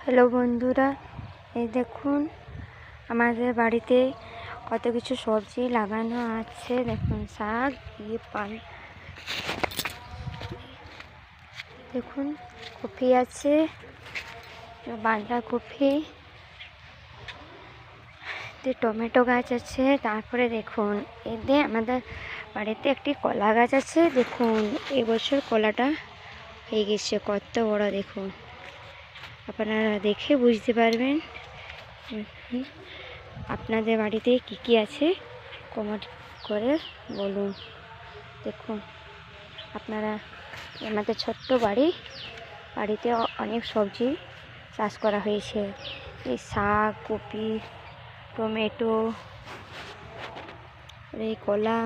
Hello বন্ধুরা, এই দেখুন আমাদের বাড়িতে কত কিছু সবজি লাগানো আছে। দেখুন শাক, দেখুন কপি আছে, বাঁধাকপি, টমেটো গাছ আছে। তারপরে দেখুন এতে আমাদের বাড়িতে একটি কলা গাছ আছে। দেখুন এবছর কলাটা হয়ে গেছে কত বড়, দেখুন আপনারা দেখে বুঝতে পারবেন। আপনাদের বাড়িতে কি কি আছে কমেন্ট করে বলুন। দেখুন আপনারা, আমাদের ছোট্ট বাড়িতে অনেক সবজি চাষ করা হয়েছে। এই শাক, কপি, টমেটো, এই কলা,